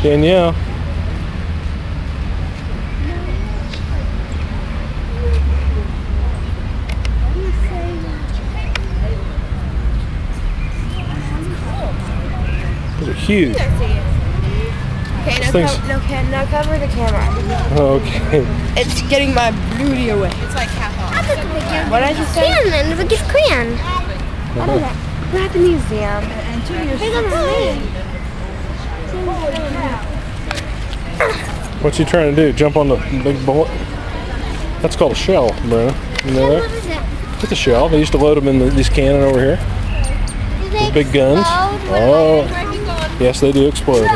Danielle. Those are huge. Okay, now cover the camera. Okay. It's getting my beauty away. It's like half off. What did I just say? Crayon, the biggest crayon. We're at the museum. What's he trying to do? Jump on the big bullet? That's called a shell, Brenna. You know What that? is it? It's a shell. They used to load them in these cannon over here. Do they These big guns. explode when Oh, yes, they do explode.